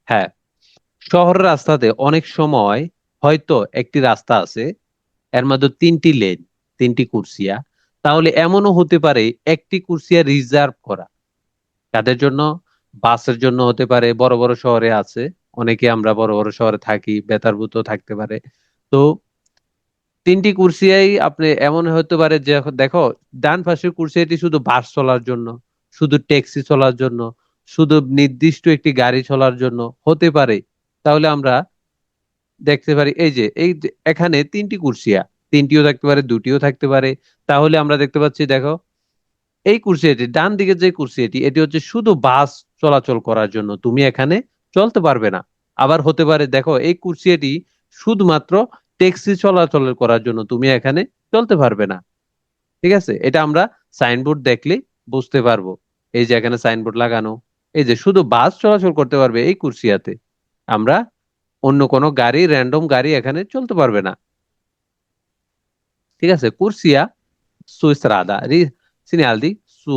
হ্যাঁ, শহরের রাস্তাতে অনেক সময় হয়তো একটি রাস্তা আছে, এর মধ্যে তিনটি লেন, তিনটি কুর্সিয়া। তাহলে এমনও হতে পারে একটি কুর্সিয়া রিজার্ভ করা তাদের জন্য। বাসের জন্য হতে পারে, বড় বড় শহরে আছে, অনেকে আমরা বড় বড় শহরে থাকি, বেতারভূত থাকতে পারে। তো তিনটি কুর্সিয়াই আপনি এমন হতে পারে যে দেখো, ডান পাশের কুর্সিয়াটি শুধু বাস চলার জন্য, শুধু ট্যাক্সি চলার জন্য, শুধু নির্দিষ্ট একটি গাড়ি চলার জন্য হতে পারে। তাহলে আমরা দেখতে পারি এই যে এখানে তিনটি কুর্সিয়া, তিনটিও থাকতে পারে, দুটিও থাকতে পারে। তাহলে আমরা দেখতে পাচ্ছি, দেখো, এই কুর্সিয়াটি ডান দিকে যে কুর্সিয়াটি, এটি হচ্ছে শুধু বাস চলাচল করার জন্য, তুমি এখানে চলতে পারবে না। আবার হতে পারে, দেখো, এই কুর্সিয়াটি শুধুমাত্র ট্যাক্সি চলাচল করার জন্য, তুমি এখানে চলতে পারবে না। ঠিক আছে, এটা আমরা সাইনবোর্ড দেখলে বুঝতে পারবো। এই যে এখানে সাইনবোর্ড লাগানো, এই যে শুধু বাস চলাচল করতে পারবে এই কুর্সিয়াতে, আমরা অন্য কোনো গাড়ি, র্যান্ডম গাড়ি এখানে চলতে পারবে না। ঠিক আছে, কুর্সিয়া su strada, segnaldi su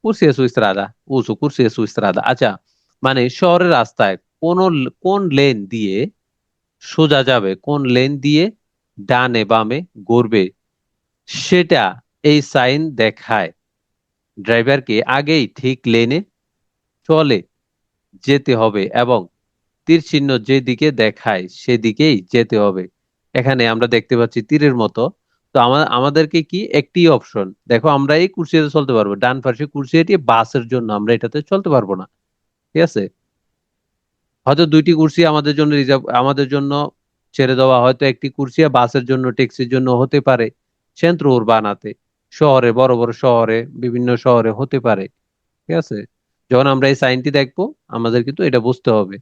কুরসিয়া su strada, uso কুরসিয়া su strada। আচ্ছা, মানে শহরের রাস্তায় কোন লেন দিয়ে সোজা যাবে, কোন লেন দিয়ে ডানে বামে ঘুরবে, সেটা এই সাইন দেখায় ড্রাইভারকে আগেই ঠিক লেনে চলে যেতে হবে, এবং তীর চিহ্ন যেদিকে দেখায় সেদিকেই যেতে হবে। এখানে আমরা দেখতে পাচ্ছি তীরের মতো। তো আমাদেরকে কি একটি অপশন, দেখো, আমরা এই কুর্সিতে চলতে পারবো, ডান পাশে কুর্সিটি বাসের জন্য, আমরা এটাতে চলতে পারবো না। ঠিক আছে, হয়তো দুইটি কুর্সি আমাদের জন্য রিজার্ভ, আমাদের জন্য ছেড়ে দেওয়া, হয়তো একটি কুর্সি বাসের জন্য, ট্যাক্সির জন্য হতে পারে, সেন্ট্রো উরবানাতে, শহরে, বড় বড় শহরে, বিভিন্ন শহরে হতে পারে। ঠিক আছে, যখন আমরা এই সাইনটি দেখবো, আমাদের কিন্তু এটা বুঝতে হবে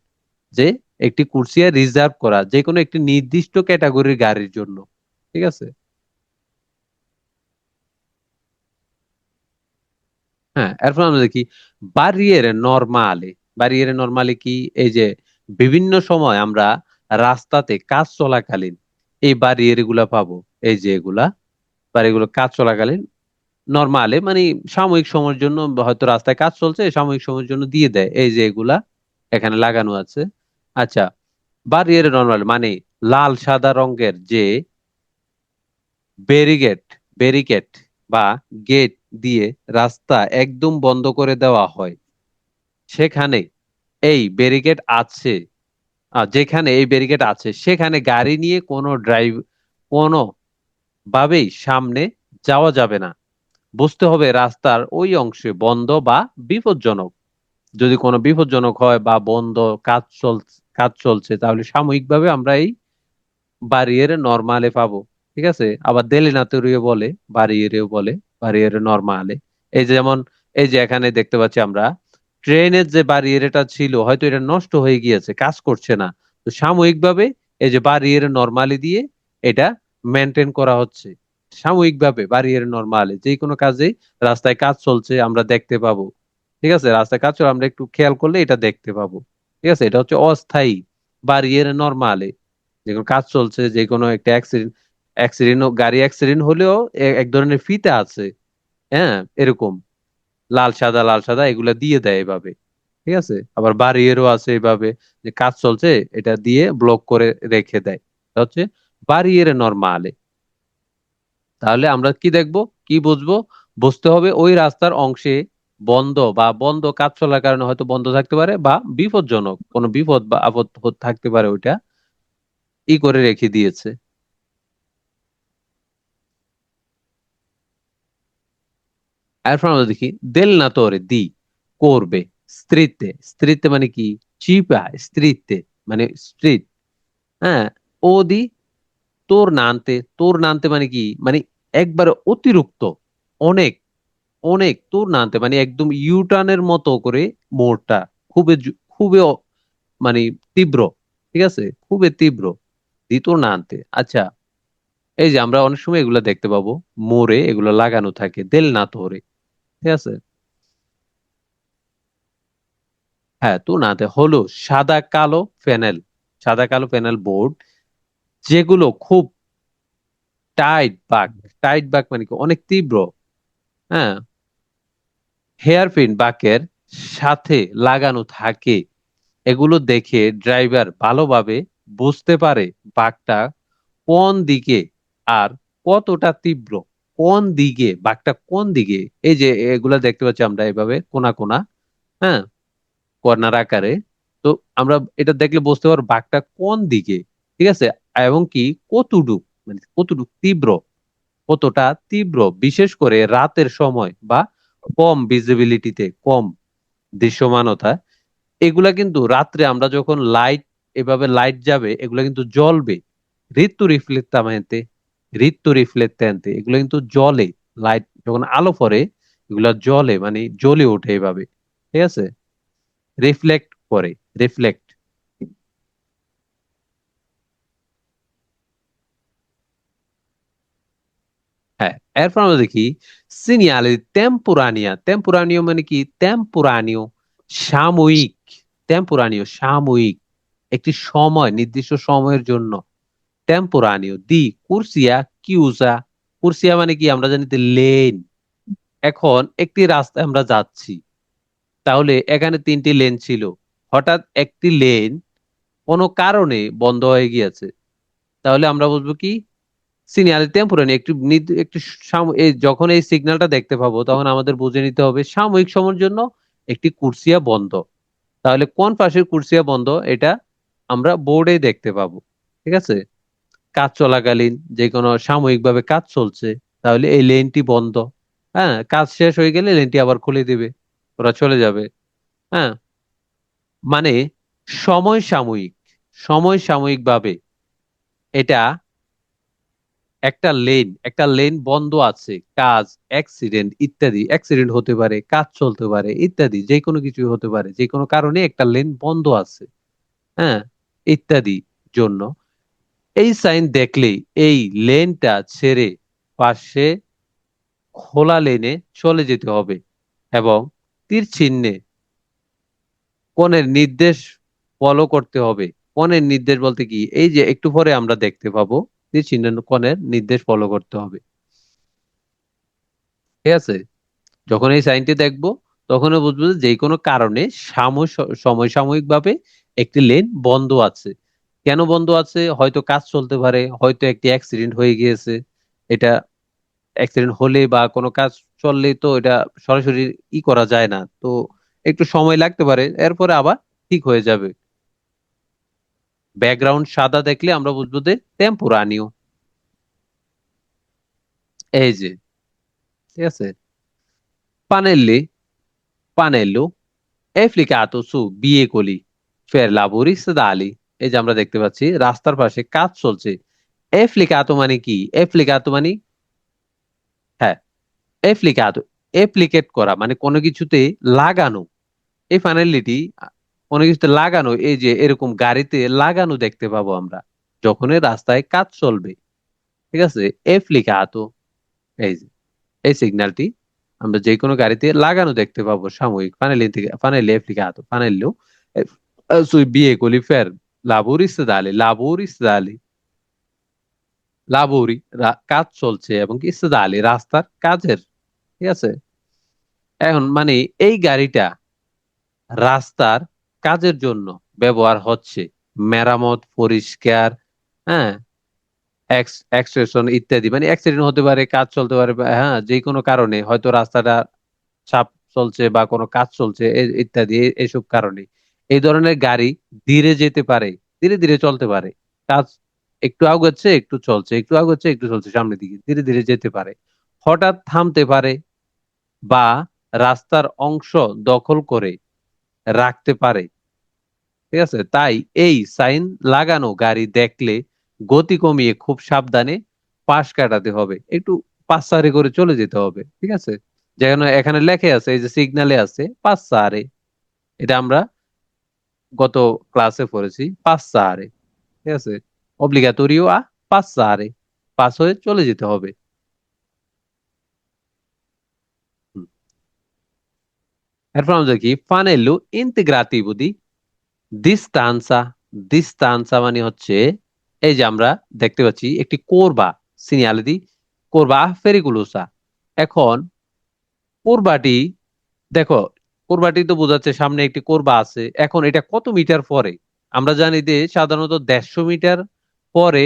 যে একটি কুর্সিয়া রিজার্ভ করা যে কোনো একটি নির্দিষ্ট ক্যাটাগরির গাড়ির জন্য। ঠিক আছে। হ্যাঁ, এরপর আমরা দেখি বারিয়েরে নরমালে। বারিয়েরে নরমালে কি, এই যে বিভিন্ন সময় আমরা রাস্তাতে কাজ চলাকালীন এই বারিয়ের গুলা পাবো। এই যে এগুলা বাড়িগুলো কাজ চলাকালীন নরমালে, মানে সাময়িক সময়ের জন্য, হয়তো রাস্তায় কাজ চলছে, সাময়িক সময়ের জন্য দিয়ে দেয়, এই যে এগুলা এখানে লাগানো আছে। আচ্ছা, বারিয়েরে নরমাল মানে লাল সাদা রঙের যে ব্যারিকেড ব্যারিকেড বা গেট দিয়ে রাস্তা একদম বন্ধ করে দেওয়া হয়, সেখানে এই ব্যারিকেড আছে। যেখানে এই ব্যারিকেড আছে সেখানে গাড়ি নিয়ে কোনো ভাবেই সামনে যাওয়া যাবে না। বুঝতে হবে রাস্তার ওই অংশে বন্ধ বা বিপজ্জনক। যদি কোনো বিপজ্জনক হয় বা বন্ধ, কাজ চলছে, তাহলে সাময়িকভাবে আমরা এই বারিয়েরে নরমালে পাবো। ঠিক আছে, আবার দেলিনাতুরিও বলে, বারিয়েরেও বলে, বারিয়েরে নরমালে। এই যে যেমন, এই যে এখানে দেখতে পাচ্ছি আমরা ট্রেনের যে বারিয়েরেটা ছিল, হয়তো এটা নষ্ট হয়ে গিয়েছে, কাজ করছে না। তো সাময়িকভাবে এই যে বারিয়েরে নরমালি দিয়ে এটা মেনটেন করা হচ্ছে। সাময়িকভাবে বারিয়েরে নরমালে যে কোনো কাজে, রাস্তায় কাজ চলছে আমরা দেখতে পাবো। ঠিক আছে, রাস্তায় কাজ চলে আমরা একটু খেয়াল করলে এটা দেখতে পাবো। ঠিক আছে, এটা হচ্ছে অস্থায়ী বারিয়েরে নরমালে। যে কোনো কাজ চলছে, যে কোনো একটা অ্যাক্সিডেন্ট, গাড়ি অ্যাক্সিডেন্ট হলেও এক ধরনের ফিতা আছে, হ্যাঁ, এরকম লাল সাদা লাল সাদা এগুলা দিয়ে দেয় এভাবে। ঠিক আছে, আবার বাড়িয়েরও আছে এভাবে, যে কাজ চলছে এটা দিয়ে ব্লক করে রেখে দেয়। এটা হচ্ছে বাড়িয়ের নরমালে। তাহলে আমরা কি দেখবো, কি বুঝবো? বুঝতে হবে ওই রাস্তার অংশে বন্ধ কাজ চলার কারণে হয়তো বন্ধ থাকতে পারে, বা বিপজ্জনক কোনো বিপদ বা আপদ থাকতে পারে, ওইটা ই করে রেখে দিয়েছে। এরপর আমরা দেখি দেল না তোরে দি করবে স্ত্রীতে। স্ত্রীতে মানে কি? চিপা স্ত্রীতে মানে স্ট্রিট। হ্যাঁ, ও দি তোর নানতে মানে কি, মানে একবারে অতিরিক্ত, অনেক অনেক তোর নানতে মানে একদম ইউটার্নের মতো করে মোড়টা, খুবই মানে তীব্র। ঠিক আছে, খুবই তীব্র, দি তোর নানতে। আচ্ছা, এই যে আমরা অনেক সময় এগুলা দেখতে পাবো, মোড়ে এগুলো লাগানো থাকে, দেল না তোরে। ঠিক আছে, হ্যাঁ, তো নাতে হলো সাদা কালো প্যানেল, সাদা কালো প্যানেল বোর্ড, যেগুলো খুব টাইট বাঁক। টাইট বাঁক মানে কি, অনেক তীব্র। হ্যাঁ, হেয়ার পিন বাঁকের সাথে লাগানো থাকে এগুলো দেখে ড্রাইভার ভালোভাবে বুঝতে পারে বাঘটা কোন দিকে আর কতটা তীব্র, কোন দিকে বাঘটা কোন দিকে। এই যে এগুলা দেখতে পাচ্ছি আমরা এভাবে কোনা কোনা, হ্যাঁ, কর্নার আকারে। তো আমরা এটা দেখলে বুঝতে পারবো বাঘটা কোন দিকে, ঠিক আছে, এবং কি কতটুক, মানে কতটুক তীব্র, কতটা তীব্র, বিশেষ করে রাতের সময় বা কম ভিজিবিলিটিতে, কম দৃশ্যমানতা। এগুলা কিন্তু রাত্রে আমরা যখন লাইট, এভাবে লাইট যাবে, এগুলা কিন্তু জ্বলবে। ঋতু রিফ্লেক্টামেন্টে, ঋতু রিফ্লেক্টান্তে এগুলো কিন্তু জ্বলে। লাইট যখন আলো পড়ে এগুলা জ্বলে, মানে জ্বলে ওঠে এভাবে, ঠিক আছে, রিফ্লেক্ট করে, রিফ্লেক্ট। হ্যাঁ, এরপর আমরা দেখি সিনিয়ালে টেম্পোরানিয়া। টেম্পোরানিও মানে কি? টেম্পোরানিও সাময়িক, টেম্পোরানিও সাময়িক, একটি সময়, নির্দিষ্ট সময়ের জন্য। টেম্পোরানিও দি কুরসিয়া কিউজা। কুরসিয়া মানে কি? আমরা জানি লেন। এখন একটি রাস্তায় আমরা যাচ্ছি, তাহলে এখানে তিনটি লেন ছিল, হঠাৎ একটি লেন কোনো কারণে বন্ধ হয়ে গিয়েছে, তাহলে আমরা বুঝবো কি? সিগন্যাল টেম্পোরারি, একটু একটু এই যখন এই সিগন্যালটা দেখতে পাবো তখন আমাদের বুঝে নিতে হবে সাময়িক সময়ের জন্য একটি কুরসিয়া বন্ধ। তাহলে কোন পাশের কুরসিয়া বন্ধ এটা আমরা বোর্ডে দেখতে পাবো, ঠিক আছে। কাজ চলাকালীন যে কোনো সাময়িকভাবে কাজ চলছে, তাহলে এই লেনটি বন্ধ। হ্যাঁ, কাজ শেষ হয়ে গেলে লেনটি আবার খুলে দিবে, ওরা চলে যাবে। হ্যাঁ, মানে সময় সাময়িক, সময় সাময়িক ভাবে এটা একটা লেন বন্ধ আছে, কাজ, অ্যাক্সিডেন্ট ইত্যাদি, অ্যাক্সিডেন্ট হতে পারে, কাজ চলতে পারে ইত্যাদি, যে কোনো কিছু হতে পারে, যে কোনো কারণে একটা লেন বন্ধ আছে, হ্যাঁ, ইত্যাদি জন্য এই সাইন দেখলেই এই লেনটা ছেড়ে পাশে খোলা লেনে চলে যেতে হবে, এবং তীর চিহ্নে কোণের নির্দেশ ফলো করতে হবে। কোণের নির্দেশ বলতে কি? এই যে একটু পরে আমরা দেখতে পাবো তীর চিহ্নে কোণের নির্দেশ ফলো করতে হবে, ঠিক আছে। যখন এই সাইনটি দেখবো তখনও বুঝবো যে যে কোনো কারণে সময় সাময়িক ভাবে একটি লেন বন্ধ আছে। কেন বন্ধ আছে? হয়তো কাজ চলতে পারে, হয়তো একটি অ্যাক্সিডেন্ট হয়ে গিয়েছে। এটা অ্যাক্সিডেন্ট হলে বা কোনো কাজ চললে তো এটা সরাসরি করা যায় না, তো একটু সময় লাগতে পারে, এরপরে আবার ঠিক হয়ে যাবে। ব্যাকগ্রাউন্ড সাদা দেখলে আমরা বুঝবো যে টেম্পোরানিও। এই যে, ঠিক আছে। পানেল্লি, পানেল্লো এফলিকাতো সু বিয়েকলি ফের লাবোরি সেদালি। এই যে আমরা দেখতে পাচ্ছি রাস্তার পাশে কাজ চলছে। এফলিকাতো মানে কি? এফলিকাতো মানে, হ্যাঁ, এফলিকাতো, এপ্লিকেট করা মানে কোনো কিছুতে লাগানো। এই ফাইনালিটি কোনো কিছুতে লাগানো, এই যে এরকম গাড়িতে লাগানো দেখতে পাবো আমরা যখন এই রাস্তায় কাজ চলবে, ঠিক আছে। এফলিকাতো, এই যে এই সিগন্যালটি আমরা যে কোনো গাড়িতে লাগানো দেখতে পাবো সাময়িক। ফানেলি থেকে ফানেলি এফলিকাতো ফানেল্লো sui veicoli per lavori stradali, lavori stradali, লাবরি, কাজ চলছে, এবং কি ইস্তেদালি রাস্তার কাজের, ঠিক আছে। এখন মানে এই গাড়িটা রাস্তার কাজের জন্য ব্যবহার হচ্ছে, মেরামত, পরিষ্কার, হ্যাঁ, এক্সটেনশন ইত্যাদি, মানে অ্যাক্সিডেন্ট হতে পারে, কাজ চলতে পারে, হ্যাঁ, যে কোনো কারণে হয়তো রাস্তাটা চাপ চলছে বা কোনো কাজ চলছে, ইত্যাদি, এইসব কারণে এই ধরনের গাড়ি ধীরে যেতে পারে, ধীরে ধীরে চলতে পারে। কাজ একটু আগাচ্ছে একটু চলছে, একটু আগাচ্ছে একটু চলছে, সামনের দিকে ধীরে ধীরে যেতে পারে, হঠাৎ থামতে পারে, বা রাস্তার অংশ দখল করে রাখতে পারে, ঠিক আছে। তাই এই সাইন লাগানো গাড়ি দেখলে গতি কমিয়ে খুব সাবধানে পাশ কাটাতে হবে, একটু পাঁচসারে করে চলে যেতে হবে, ঠিক আছে। যেন এখানে লেখে আছে, এই যে সিগনালে আছে পাঁচসারে, এটা আমরা গত ক্লাসে পড়েছি পাঁচসারে, ঠিক আছে। অব্লিগাটোরিও পাঁচসারে, পাস হয়ে চলে যেতে হবে। হুম। এরপর আমরা দেখি ফানেলু ইন্টিগ্রাটিভো দি ডিস্টান্সা। ডিস্টান্সা মানে হচ্ছে এই যে আমরা দেখতে পাচ্ছি একটি কোরবা, সিনিয়ালে দি কোরবা ফেরিকুলোসা। এখন কোরবাটি দেখো, কোরবাটি তো বোঝাচ্ছে সামনে একটি কোরবা আছে। এখন এটা কত মিটার পরে? আমরা জানি যে সাধারণত 150 মিটার পরে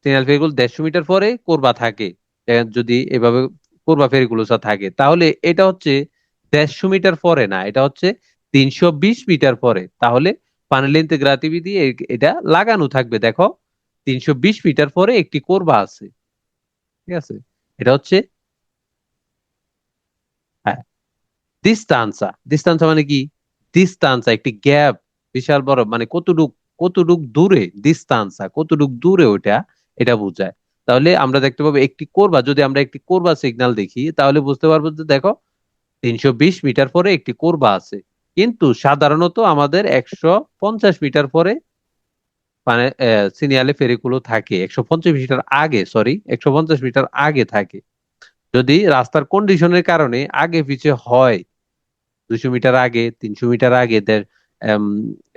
সিগন্যাল ফেরিগুলো 150 মিটার পরে কোরবা থাকে। যদি এভাবে কোরবা ফেরিগুলো থাকে তাহলে এটা হচ্ছে 150 মিটার পরে না, এটা হচ্ছে 320 মিটার পরে। তাহলে পানেল ইন্টিগ্রাটিভি দিয়ে এটা লাগানো থাকবে। দেখো 320 মিটার পরে একটি কোরবা আছে। ঠিক আছে, এটা হচ্ছে হ্যাঁ ডিস্টান্সা। ডিস্টান্সা মানে কি? ডিস্টান্সা একটি গ্যাপ, বিশাল বড়, মানে কতটুক দূরে, ডিস্টান্সা কতটুক দূরে ওটা, এটা বোঝায়। তাহলে আমরা দেখতে পাবো একটি কোরবা, যদি আমরা একটি কোরবা সিগন্যাল দেখি তাহলে বুঝতে পারবো যে দেখো 320 মিটার পরে একটি কোরবা আছে। কিন্তু সাধারণত আমাদের 150 মিটার পরে মানে সিনিয়ালে ফেরিগুলো থাকে 150 মিটার আগে, সরি 150 মিটার আগে থাকে। যদি রাস্তার কন্ডিশনের কারণে আগে পিছে হয়, 200 মিটার আগে, 300 মিটার আগে, এম,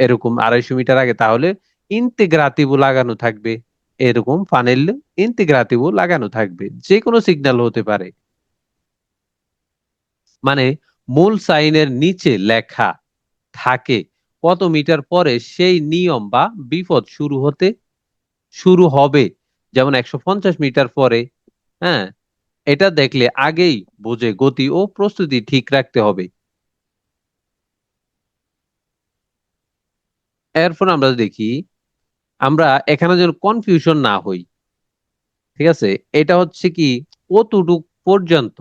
এরকম 250 মিটার আগে, তাহলে ইন্টিগ্রাতিভও লাগানো থাকবে। এরকম ফানেল ইন্টিগ্রাতিভও লাগানো থাকবে, যে কোনো সিগন্যাল হতে পারে। মানে মূল সাইনের নিচে লেখা থাকে কত মিটার পরে সেই নিয়ম বা বিপদ শুরু হবে। যেমন 150 মিটার পরে, হ্যাঁ, এটা দেখলে আগেই বুঝে গতি ও প্রস্তুতি ঠিক রাখতে হবে। এরপর আমরা দেখি, আমরা এখানে যেন কনফিউশন না হই। ঠিক আছে, এটা হচ্ছে কি কতটুক পর্যন্ত,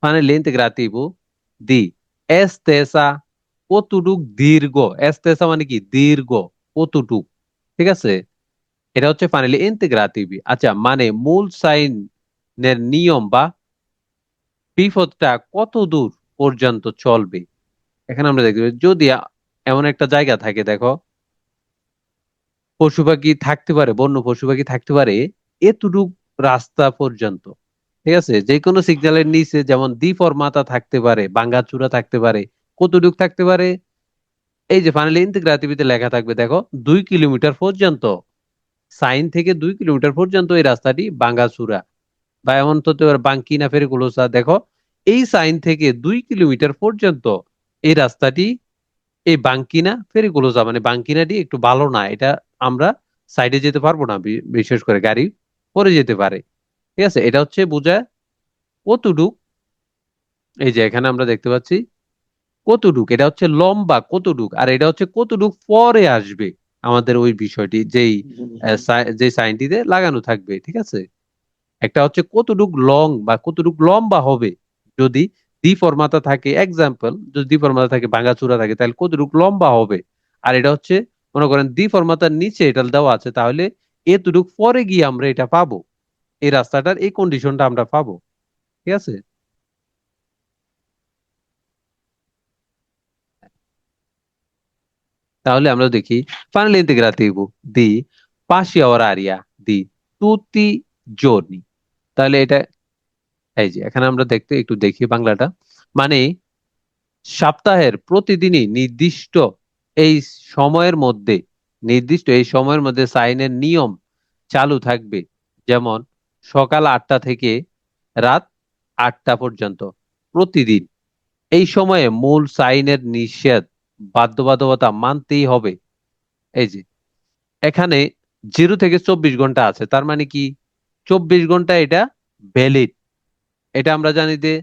মানে লেন্থ গ্রাতিবু দি এস্তেসা, কতটুক দীর্ঘ। এস্তেসা মানে কি দীর্ঘ, কতটুক। ঠিক আছে, এটা হচ্ছে ফাইনালি ইন্টিগ্রাটিভি। আচ্ছা, মানে মূল সাইনের নিয়ম বা বিপদটা কত দূর পর্যন্ত চলবে। এখানে আমরা দেখতে পাই, যদি এমন একটা জায়গা থাকে, দেখো পশু পাখি থাকতে পারে, বন্য পশু পাখি থাকতে পারে এতটুক রাস্তা পর্যন্ত। ঠিক আছে, যে কোনো সিগন্যালের নিচে যেমন দ্বিফরমাতা থাকতে পারে, ভাঙাচুরা থাকতে পারে, কতটুক থাকতে পারে, এই যে ফাইনালি ইন্টিগ্রেটিভিতে লেখা থাকবে দেখো 2 কিলোমিটার পর্যন্ত। সাইন থেকে 2 কিলোমিটার পর্যন্ত এই রাস্তাটি ভাঙাচুরা, বা এমন তো বাঙ্কিনা ফেরিকুলোসা, দেখো এই সাইন থেকে 2 কিলোমিটার পর্যন্ত এই রাস্তাটি, এই বাঙ্কিনা ফেরিকুলোসা, মানে বাঙ্কিনাটি একটু ভালো না, এটা আমরা সাইডে যেতে পারবো না, বিশেষ করে গাড়ি পরে যেতে পারে। ঠিক আছে, এটা হচ্ছে বোঝায় কতটুক। এই যে এখানে আমরা দেখতে পাচ্ছি কতটুক, এটা হচ্ছে লম্বা কতটুক, আর এটা হচ্ছে কতটুক পরে আসবে আমাদের ওই বিষয়টি, যে সাইনটিতে লাগানো থাকবে। ঠিক আছে, একটা হচ্ছে কতটুক লং বা কতটুক লম্বা হবে যদি দ্বিফর্মাতা থাকে, এক্সাম্পল যদি দ্বিফর্মাতা থাকে, ভাঙাচুরা থাকে, তাহলে কতটুক লম্বা হবে। আর এটা হচ্ছে মনে করেন দ্বিফর্মাতার নিচে এটা দেওয়া আছে, তাহলে এতটুক পরে গিয়ে আমরা এটা পাবো, এই রাস্তাটার এই কন্ডিশনটা আমরা পাবো। ঠিক আছে, তাহলে আমরা দেখি finale integrativo di passi oraria di tutti giorni। তাহলে এটা, এই যে এখানে আমরা একটু দেখি বাংলাটা। মানে সপ্তাহের প্রতিদিনই এই সময়ের মধ্যে এই সময়ের মধ্যে সাইনের নিয়ম চালু থাকবে। যেমন সকাল 8টা থেকে রাত 8টা পর্যন্ত প্রতিদিন। এই সময়ে মূল সাইনের নিষেধ বাধ্যবাধকতা মানতেই হবে। এই যে এখানে 0 থেকে 24 ঘন্টা আছে, তার মানে কি 24 ঘন্টা এটা ভ্যালিড। এটা আমরা জানি যে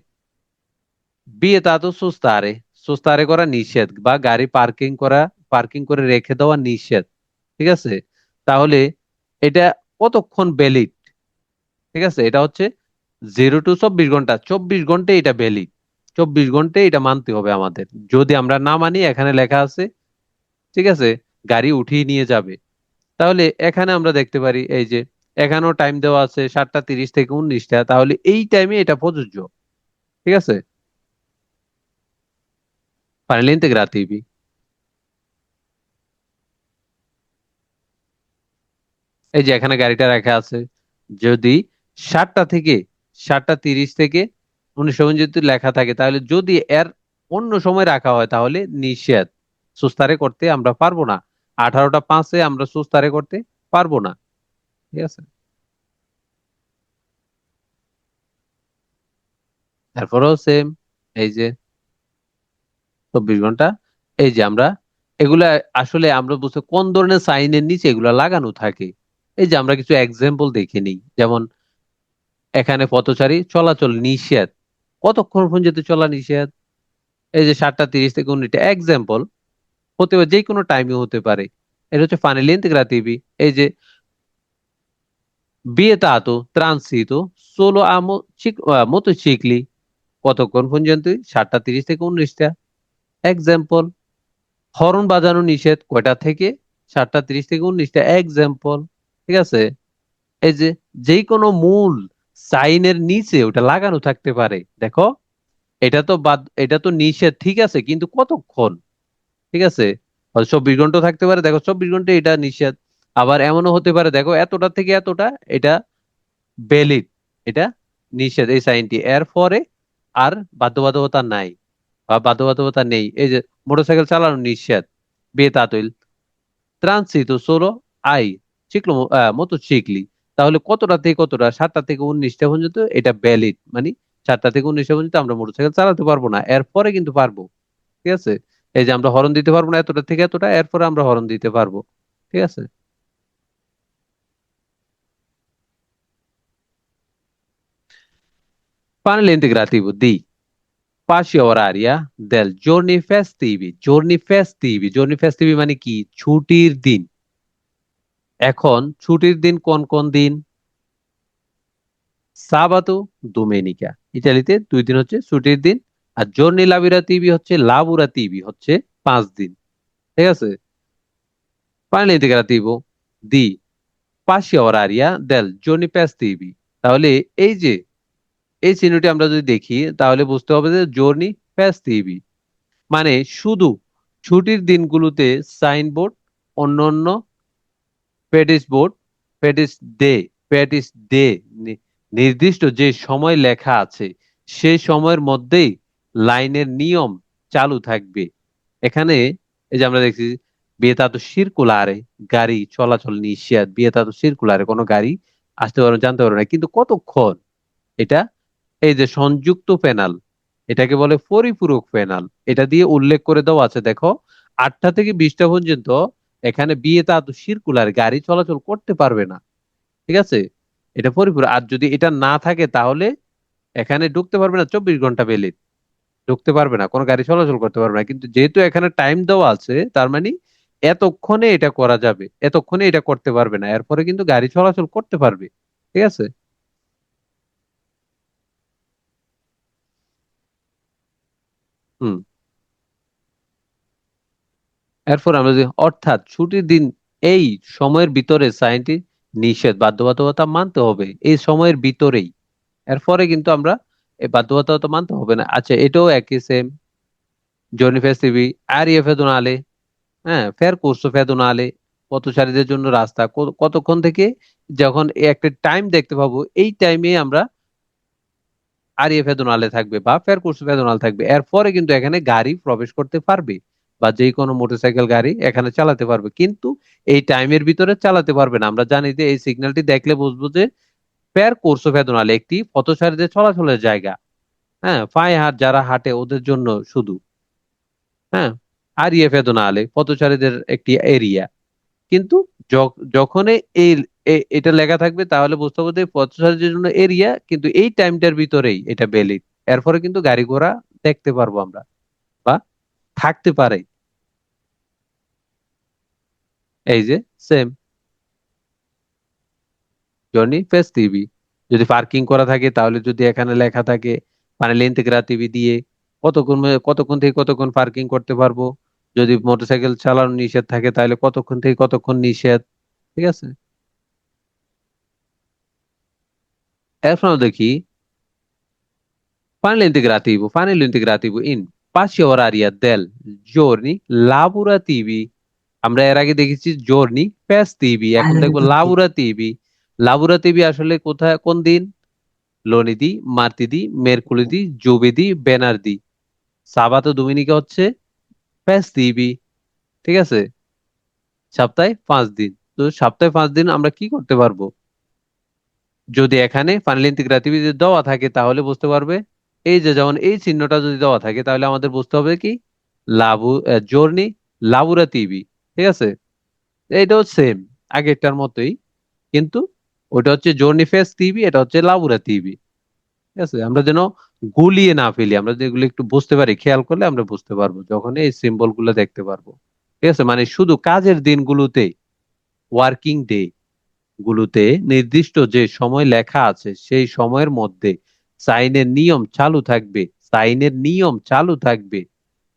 বিয়েতাতো সুস্তারে, সুস্তারে করা নিষেধ, বা গাড়ি পার্কিং করে রেখে দেওয়া নিষেধ। ঠিক আছে, তাহলে এটা কতক্ষণ ভ্যালিড? ঠিক আছে, এটা হচ্ছে 0 to 24 ঘন্টা, 24 ঘন্টায় এটা ভ্যালিড। 24 ঘন্টায় এটা মানতে হবে আমাদের। যদি আমরা না মানি, এখানে লেখা আছে, ঠিক আছে, গাড়ি উঠিয়ে নিয়ে যাবে। তাহলে এখানে আমরা দেখতে পারি, এই যে এখানেও টাইম দেওয়া আছে 7টা 30 থেকে 19টা, তাহলে এই টাইমে এটা প্রযোজ্য। ঠিক আছে, ফাইনালি ইন্টিগ্রাটিভি। এই যে এখানে গাড়িটা রাখা আছে, যদি 7টা থেকে 19 সময় যদি লেখা থাকে, তাহলে যদি এর অন্য সময় রাখা হয় তাহলে নিষেধ, সুস্তারে করতে আমরা পারবো না। 18টা 5-এ আমরা সুস্তারে করতে পারবো না। ঠিক আছে, তারপরেও সেম, এই যে 24 ঘন্টা। এই যে আমরা এগুলা আসলে আমরা বুঝতে কোন ধরনের সাইনের নিচে এগুলা লাগানো থাকে। এই যে আমরা কিছু এক্সাম্পল দেখে নিই, যেমন এখানে পথচারী চলাচল নিষেধ, কতক্ষণ পর্যন্ত চলা নিষেধ। এই যে 7:30 থেকে 19টা এক্সাম্পল, হতে পারে যে কোনো টাইমে হতে পারে। এটা হচ্ছে ফানেলি ইন্টিগ্রাটিভি। এই যে vietato transito solo a motocicli, কতক্ষণ পর্যন্ত? 7:30 থেকে 19টা এক্সাম্পল। হর্ন বাজানো নিষেধ, কয়টা থেকে? 7:30 থেকে 19টা এক্সাম্পল। ঠিক আছে। এই যে যে কোনো মূল সাইনের নিচে ওটা লাগানো থাকতে পারে। দেখো, এটা তো নিষেধ, ঠিক আছে, কিন্তু কতক্ষণ? ঠিক আছে, হয়তো 24 ঘন্টা থাকতে পারে। দেখো, 24 ঘন্টা এটা নিষেধ। আবার এমনও হতে পারে, দেখো, এতটা থেকে এতটা এটা ভ্যালিড, এটা নিষেধ এই সাইনটি। এর পরে আর বাধ্যবাধকতা নাই বা বাধ্যবাধকতা নেই। এই যে মোটরসাইকেল চালানো নিষেধ, বেতাতইল ট্রানসিতো সোলো আই চিকলো মোটরসাইক্লি, তাহলে কতটা থেকে কতটা? 7টা থেকে 19টা পর্যন্ত এটা ভ্যালিড, মানে 7টা থেকে 19টা পর্যন্ত আমরা মোটরসাইকেল চালাতে পারবো না, এরপরে কিন্তু পারবো। ঠিক আছে। এই যে আমরা হরন দিতে পারবো না এতটা থেকে এতটা, এরপরে আমরা হরন দিতে পারবো। ঠিক আছে। Panel integrativo di Passi oraria del giorni festivi, giorni festivi, giorni festivi মানে কি? ছুটির দিন। এখন ছুটির দিন কোন কোন দিন? সাবাতো, দোমেনিকা। ইতালিতে 2 দিন হচ্ছে ছুটির দিন। আর জর্নি লাবোরাতিভি হচ্ছে, লাবোরাতিভি হচ্ছে 5 দিন। ঠিক আছে। Panel integrativo di Passi oraria del giorni festivi, তাহলে এই যে এই চিহ্নটি আমরা যদি দেখি তাহলে বুঝতে হবে যে জর্নি ফেস্টিভি মানে শুধু ছুটির দিনগুলোতে সাইনবোর্ড, অন্য অন্য patties board, patties day, patties day নির্দিষ্ট যে সময় লেখা আছে সেই সময়ের মধ্যেই লাইনের নিয়ম চালু থাকবে। এখানে এই যে আমরা দেখছি বিয়েতাতো সিরকুলারে গাড়ি চলাচল নিষেধ, বিয়েতাতো সিরকুলারে কোনো গাড়ি আসতে পারবে জানতে পারবে না, কিন্তু কতক্ষণ? এটা এই যে সংযুক্ত প্যানেল, এটাকে বলে পরিপূরক প্যানেল, এটা দিয়ে উল্লেখ করে দেওয়া আছে। দেখো, 8টা থেকে 20টা পর্যন্ত এখানে বিয়েতে এত সিরকুলার গাড়ি চলাচল করতে পারবে না। ঠিক আছে। এটা পরিপূরক। আর যদি এটা না থাকে তাহলে এখানে ঢুকতে পারবে না, 24 ঘন্টা বেলে ঢুকতে পারবে না, কোনো গাড়ি চলাচল করতে পারবে না। কিন্তু যেহেতু এখানে টাইম দেওয়া আছে, তার মানে এতক্ষণে এটা করা যাবে, এতক্ষণে এটা করতে পারবে না, এরপরে কিন্তু গাড়ি চলাচল করতে পারবে। ঠিক আছে। হুম। এরপর আমরা যে অর্থাৎ ছুটির দিন এই সময়ের ভিতরে সাইনটি নিষেধ, বাধ্যবাধকতা মানতে হবে এই সময়ের ভিতরেই। এরপরে কিন্তু আমরা এই বাধ্যবাধকতা মানতে হবে না। আচ্ছা, এটাও একই সেম। জনি ফেস্টিভি আরিয়ে ফেদুনালে, হ্যাঁ, ফের কোর্সো ফেদুনালে, পথচারীদের জন্য রাস্তা কতক্ষণ থেকে, যখন একটা টাইম দেখতে পাবো এই টাইমে আমরা আরিয়ে ফেদুনালে থাকবে বা ফের কোর্সো ফেদুনাল থাকবে, এরপরে কিন্তু এখানে গাড়ি প্রবেশ করতে পারবে বা যে কোনো মোটরসাইকেল গাড়ি এখানে চালাতে পারবে, কিন্তু এই টাইমের ভিতরে চালাতে পারবে না। আমরা জানি যে এই সিগন্যালটি দেখলে বুঝবো যে ফের কোর্সো ফেদুনাল একটি পথচারীদের চলাচলের জায়গা। হ্যাঁ, পায়ে হাট যারা হাঁটে ওদের জন্য শুধু। হ্যাঁ, আরিয়ে ফেদুনালে পথচারীদের একটি এরিয়া। কিন্তু যখনই এটা লেখা থাকবে তাহলে বুঝতে হবে যে পথচারীদের জন্য এরিয়া, কিন্তু এই টাইমটার ভিতরেই এটা ভ্যালিড। এরপরে কিন্তু গাড়ি ঘোড়া দেখতে পারবো আমরা বা থাকতে পারে। এই যে সেম জর্নি ফেস্টিভি, যদি পার্কিং করা থাকে তাহলে যদি এখানে লেখা থাকে মানে ইন্টিগ্রাটিভি দিয়ে কতক্ষণ থেকে কতক্ষণ পার্কিং করতে পারবো। যদি মোটরসাইকেল চালানো নিষেধ থাকে তাহলে কতক্ষণ থেকে কতক্ষণ নিষেধ। ঠিক আছে। এরপর আমরা দেখি Panel integrativo in fasce oraria del giorni lavorativi। আমরা এর আগে দেখেছি জর্নি ফেস্টিভি, এখন দেখবো লাবোরাতিভি। লাবোরাতিভি আসলে কোথায় কোন দিন? লোনিদি, মার্তিদি, মেরকুলিদি, জোবেদি, বেনার্দি। সাবাতো দোমিনিকা হচ্ছে ফেস্টিভি। ঠিক আছে। সপ্তাহে 5 দিন। তো সপ্তাহে 5 দিন আমরা কি করতে পারবো? যদি এখানে ফাইনাল ইন্টিগ্রেটিভ যদি দেওয়া থাকে তাহলে বুঝতে পারবে। এই যে যেমন এই চিহ্নটা যদি দেওয়া থাকে তাহলে আমাদের বুঝতে হবে কি জর্নি লাবোরেটিভি, ঠিক আছে? এটাও সেম আগেরটার মতোই, কিন্তু ওটা হচ্ছে জর্নি ফেস্টিভি, এটা হচ্ছে লাবোরেটিভি। ঠিক আছে, আমরা যেন গুলিয়ে না ফেলি, আমরা যেগুলো একটু বুঝতে পারি, খেয়াল করলে আমরা বুঝতে পারবো যখন এই সিম্বল গুলো দেখতে পারবো। ঠিক আছে, মানে শুধু কাজের দিনগুলোতে, ওয়ার্কিং ডে গুলোতে নির্দিষ্ট যে সময় লেখা আছে সেই সময়ের মধ্যে সাইনের নিয়ম চালু থাকবে, সাইনের নিয়ম চালু থাকবে।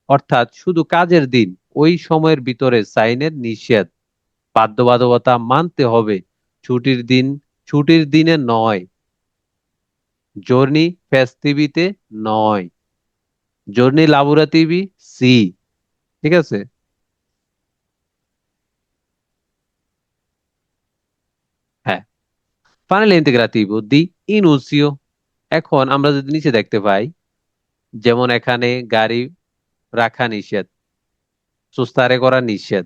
অর্থাৎ শুধু কাজের দিন, ওই সময়ের ভিতরে সাইনের নিষেধ, বাধ্যবাধকতা মানতে হবে। ছুটির দিন, ছুটির দিনে নয়, জর্নি ফেস্টিভিতে নয়, জর্নি লাবোরেটিভি সি। ঠিক আছে, হ্যাঁ। ফাইনাল ইন্টিগ্রাটিভো দি ইনুসিও। এখন আমরা যদি নিচে দেখতে পাই, যেমন এখানে গাড়ি রাখা নিষেধ, সুস্তারে করা নিষেধ।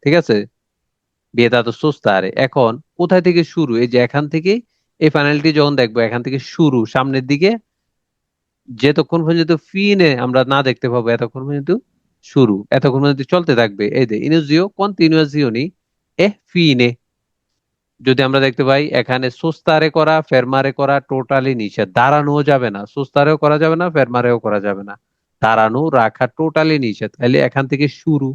ঠিক আছে, বিয়েটা সুস্তারে। এখন কোথায় থেকে শুরু? এই যে এখান থেকে, এই ফাইনালটি যখন দেখবো এখান থেকে শুরু সামনের দিকে, যতক্ষণ পর্যন্ত ফিনে আমরা না দেখতে পাবো এতক্ষণ পর্যন্ত শুরু, এতক্ষণ পর্যন্ত চলতে থাকবে। এই যে ইনুজিও কন্টিনিউয়াসিওনি এ ফিনে। যদি আমরা দেখতে পাই এখানে সুস্তারে করা, ফেরমারে করা টোটালি নিষেধ, দাঁড়ানোও যাবে না, সুস্তারেও করা যাবে না, ফেরমারেও করা যাবে না, দাঁড়ানো রাখা টোটালি নিষেধ। তাহলে এখান থেকে শুরু।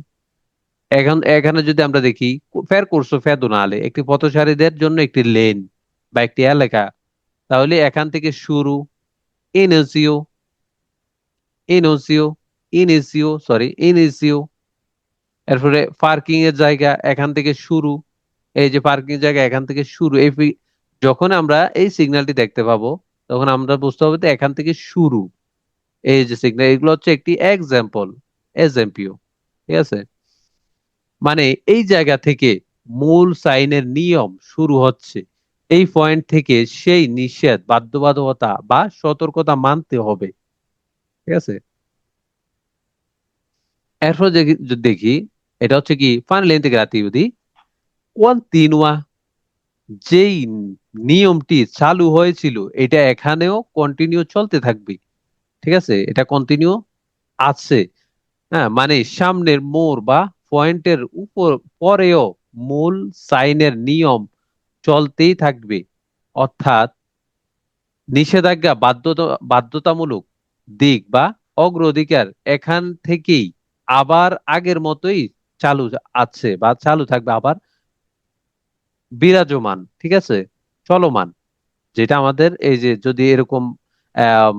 এখন এখানে যদি আমরা দেখি, ফের করছো ফেদুনালে একটি পথচারীদের জন্য একটি লেন বা একটি এলাকা, তাহলে এখান থেকে শুরু ইনিসিও, ইনিসিও, ইনিসিও, সরি ইনিসিও। এরপরে পার্কিং এর জায়গা, এখান থেকে শুরু। এই যে পার্কিং এর জায়গা এখান থেকে শুরু। যখন আমরা এই সিগন্যালটি দেখতে পাবো তখন আমরা বুঝতে হবে যে এখান থেকে শুরু। এই যে সিগন্যাল, এগুলো হচ্ছে একটি এক্সাম্পল, এক্সাম্পিও। ঠিক আছে, মানে এই জায়গা থেকে মূল সাইনের নিয়ম শুরু হচ্ছে, এই পয়েন্ট থেকে সেই নিষেধ, বাধ্যবাধকতা বা সতর্কতা মানতে হবে। ঠিক আছে, এরপর যদি দেখি, এটা হচ্ছে কি ফাইনাল ইন্টিগ্রাটিভ দি কন্টিনুয়া। যেই নিয়মটি চালু হয়েছিল এটা এখানেও কন্টিনিউ চলতে থাকবে। ঠিক আছে, এটা কন্টিনিউ আছে। হ্যাঁ, মানে সামনের মোড় বা পয়েন্টের উপর পরেও মূল সাইনের নিয়ম চলতেই থাকবে। অর্থাৎ নিষেধাজ্ঞা, বাধ্যতামূলক দিক বা অগ্রাধিকার এখান থেকেই আবার আগের মতোই চালু আছে বা চালু থাকবে, আবার বিরাজমান। ঠিক আছে, চলমান। যেটা আমাদের এই যে যদি এরকম আহ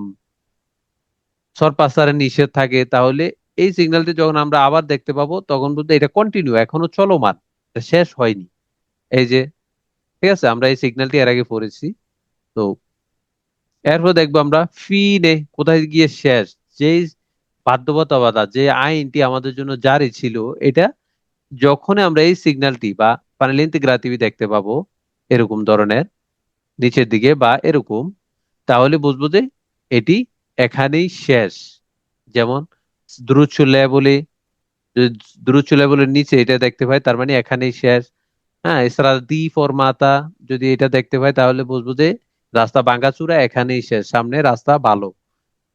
সরপাসারের নিষেধ থাকে, তাহলে এই সিগন্যালটি যখন আমরা আবার দেখতে পাবো তখন বলতে এটা কন্টিনিউ, এখনো চলমান, এটা শেষ হয়নি। এই যে, ঠিক আছে, আমরা এই সিগন্যালটি এর আগে পড়েছি। তো এরপর দেখবো আমরা ফিনে কোথায় গিয়ে শেষ। যে বাধ্যবাধকতা, যে আইনটি আমাদের জন্য জারি ছিল, এটা যখন আমরা এই সিগন্যালটি বা ফাইনাল ইন্টিগ্রাটিভি দেখতে পাবো এরকম ধরনের নিচের দিকে বা এরকম, তাহলে বুঝবো যে এটি এখানেই শেষ। যেমন দ্রুচ্ছ লেবলে, যদি দ্রুচ্ছ লেবলের নিচে এটা দেখতে পাই তার মানে এখানেই শেষ। হ্যাঁ, এছাড়া দি ফরমাতা যদি এটা দেখতে পাই তাহলে বুঝবো যে রাস্তা ভাঙাচুরা এখানেই শেষ, সামনে রাস্তা ভালো।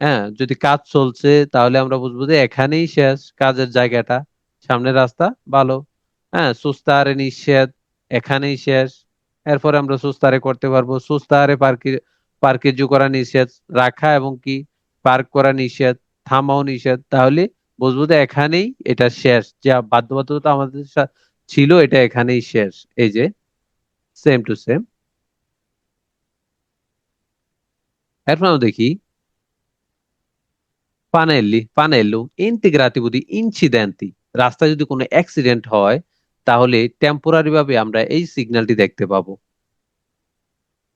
হ্যাঁ, যদি কাজ চলছে তাহলে আমরা বুঝবো যে এখানেই শেষ কাজের জায়গাটা, সামনে রাস্তা ভালো। হ্যাঁ, সুস্তারে নিষেধ, এখানেই শেষ। এরপরে আমরা সুস্তারে করতে পারবো, সুস্তারে পার্কে করা নিষেধ, রাখা এবং কি পার্ক করা নিষেধ, থামাও নিষেধ। তাহলে বুঝবো যে এখানেই এটা শেষ, যা বাধ্যবাধকতা আমাদের ছিল এটা এখানেই শেষ। এই যে সেম টু সেম। এরপর আমরা দেখি পানেল্লু ইন্টিগ্রাটিভ দি ইনসিডেন্টি। রাস্তায় যদি কোনো অ্যাক্সিডেন্ট হয় তাহলে টেম্পোরারি ভাবে আমরা এই সিগন্যালটি দেখতে পাবো,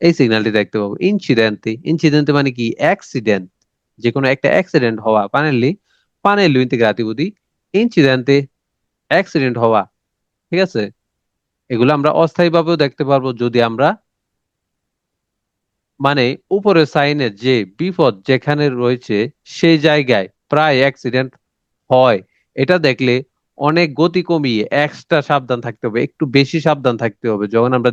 এই সিগন্যালটি দেখতে পাবো ইনসিডেন্টি। ইনসিডেন্ট মানে কি অ্যাক্সিডেন্ট, যে কোনো একটা অ্যাক্সিডেন্ট হওয়া। পানেল্লু ইন্টিগ্রাটিভ দি ইনসিডেন্টে, অ্যাক্সিডেন্ট হওয়া। ঠিক আছে, এগুলো আমরা অস্থায়ী ভাবেও দেখতে পারবো যদি আমরা, মানে উপরের সাইনের যে বিপদ যেখানে রয়েছে সেই জায়গায় প্রায় অ্যাক্সিডেন্ট হয়, এটা দেখলে অনেক গতি কমিয়ে এক্সট্রা সাবধান থাকতে হবে, একটু বেশি সাবধান থাকতে হবে। যখন আমরা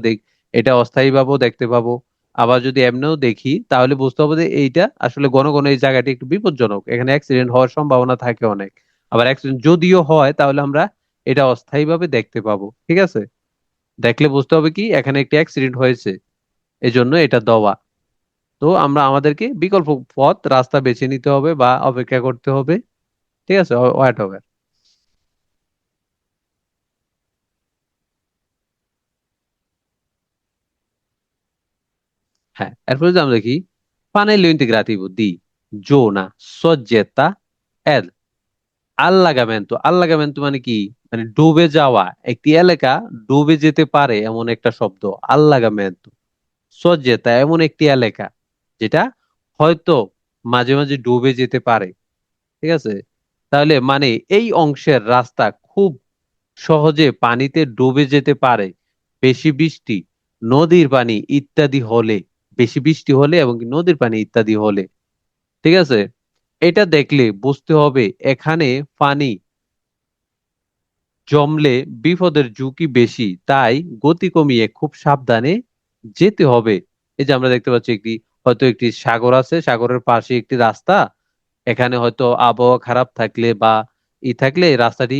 এটা অস্থায়ী ভাবেও দেখতে পাবো, আবার যদি এমনিও দেখি তাহলে বুঝতে হবে যে এইটা আসলে ঘন ঘন এই জায়গাটি একটু বিপজ্জনক, এখানে অ্যাক্সিডেন্ট হওয়ার সম্ভাবনা থাকে অনেক। আবার অ্যাক্সিডেন্ট যদিও হয় তাহলে আমরা এটা অস্থায়ীভাবে দেখতে পাবো, ঠিক আছে? দেখলে বুঝতে হবে কি এখানে একটি অ্যাক্সিডেন্ট হয়েছে, এজন্য এটা দেওয়া। তো আমরা আমাদেরকে বিকল্প পথ রাস্তা বেছে নিতে হবে বা অপেক্ষা করতে হবে, ঠিক আছে, ওয়াট হবে। হ্যাঁ, এরপরে যদি আমরা দেখি panel integrativo di zona soggetta ed allagamento। allagamento মানে কি? মানে ডুবে যাওয়া, একটি এলাকা ডুবে যেতে পারে এমন একটা শব্দ allagamento। soggetta এমন একটি এলাকা যেটা হয়তো মাঝে মাঝে ডুবে যেতে পারে, ঠিক আছে? তাহলে মানে এই অংশের রাস্তা খুব সহজে পানিতে ডুবে যেতে পারে বেশি বৃষ্টি, নদীর পানি ইত্যাদি হলে, বেশি বৃষ্টি হলে এবং কি নদীর পানি ইত্যাদি হলে, ঠিক আছে? এটা দেখলে বুঝতে হবে এখানে পানি জমলে বিপদের ঝুঁকি বেশি, তাই গতি কমিয়ে খুব সাবধানে যেতে হবে। এই যে আমরা দেখতে পাচ্ছি একটি, হয়তো একটি সাগর আছে, সাগরের পাশে একটি রাস্তা, এখানে হয়তো আবহাওয়া খারাপ থাকলে বা থাকলে এই রাস্তাটি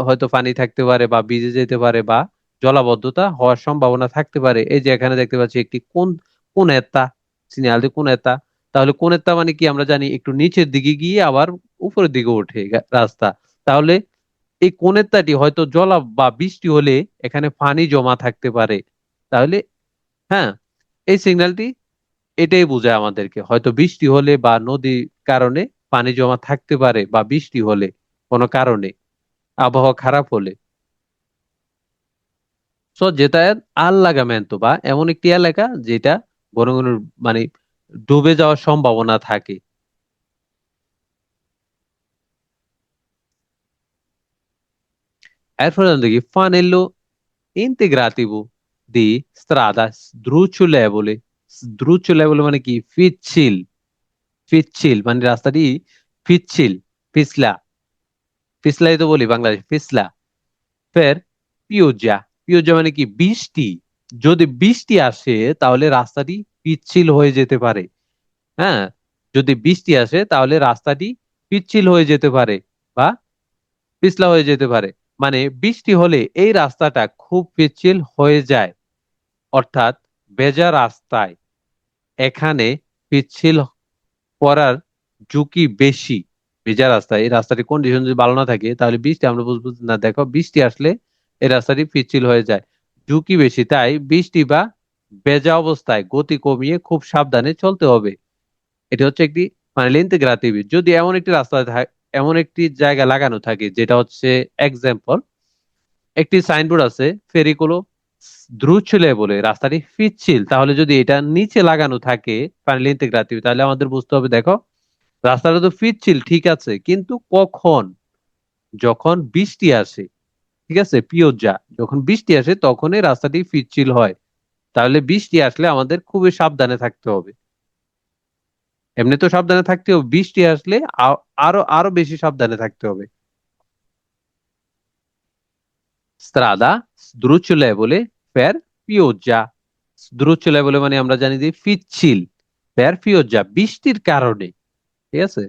হয়তো পানি থাকতে পারে বা ভিজে যেতে পারে বা জলাবদ্ধতা হওয়ার সম্ভাবনা থাকতে পারে। এই যে এখানে দেখতে পাচ্ছি একটি কোনেত্তা, সিনিয়াল কোনেত্তা। তাহলে কোনেত্তা মানে কি? আমরা জানি একটু নিচের দিকে গিয়ে আবার উপরের দিকে ওঠে রাস্তা। তাহলে এই কোনেত্তাটি হয়তো জলা বা বৃষ্টি হলে এখানে পানি জমা থাকতে পারে। তাহলে হ্যাঁ, এই সিগন্যালটি এটাই বোঝায় আমাদেরকে, হয়তো বৃষ্টি হলে বা নদীর কারণে পানি জমা থাকতে পারে বা বৃষ্টি হলে কোনো কারণে, আবহাওয়া খারাপ হলে। সো যেটা আল্লাগামেন্তো বা এমন একটি এলাকা যেটা ঘন ঘন মানে ডুবে যাওয়ার সম্ভাবনা থাকে। এরপরে আমরা দেখি ফানেল্লো ইন্তেগ্রাতিভো দি স্ট্রাদা দ্রুচুলেবলে। দ্রুচুলেবলে মানে কি? পিচ্ছিল। পিচ্ছিল মানে রাস্তাটি পিচ্ছিল, পিছলা। পিছলাই তো বলি বাংলাদেশ, পিছলা। ফের পিওজা। পিওজা মানে কি? বৃষ্টি। যদি বৃষ্টি আসে তাহলে রাস্তাটি পিচ্ছিল হয়ে যেতে পারে। হ্যাঁ, যদি বৃষ্টি আসে তাহলে রাস্তাটি পিচ্ছিল হয়ে যেতে পারে বা পিছলা হয়ে যেতে পারে। মানে বৃষ্টি হলে এই রাস্তাটা খুব পিচ্ছিল হয়ে যায়, অর্থাৎ ভেজা রাস্তায় এখানে পিচ্ছিল করার ঝুঁকি বেশি। ভেজা রাস্তায় এই রাস্তাটির কন্ডিশন যদি ভালো না থাকে তাহলে বৃষ্টি আমরা বুঝবো যে না, দেখো বৃষ্টি আসলে এই রাস্তাটি পিচ্ছিল হয়ে যায়, ঝুঁকি বেশি। তাই বৃষ্টি বা ভেজা অবস্থায় গতি কমিয়ে খুব সাবধানে চলতে হবে। এটা হচ্ছে একটি মানে ইন্টিগ্রেটিভ। যদি এমন একটি রাস্তা এমন একটি জায়গা লাগানো থাকে যেটা হচ্ছে এক্সাম্পল, একটি সাইনবোর্ড আছে ফেরিকুলো দ্রুছলে বলে রাস্তাটি পিচ্ছিল, তাহলে যদি এটা নিচে লাগানো থাকে ফাইনালি ইন্টিগ্রেটিভ, তাহলে আমাদের বুঝতে হবে দেখো রাস্তাটা তো পিচ্ছিল ঠিক আছে, কিন্তু কখন? যখন বৃষ্টি আসে, ঠিক আছে, পিওজা, যখন বৃষ্টি আসে তখনই রাস্তাটি পিচ্ছিল হয়। তাহলে বৃষ্টি আসলে আমাদের খুবই সাবধানে থাকতে হবে। এমনি তো সাবধানে থাকতে হবে, বৃষ্টি আসলে আরো আরো বেশি সাবধানে থাকতে হবে। স্ত্রাদা দ্রুচুলেবলে per পিওজা। দ্রুচুলেবলে মানে আমরা জানি যে পিচ্ছিল, per পিওজা বৃষ্টির কারণে, ঠিক আছে?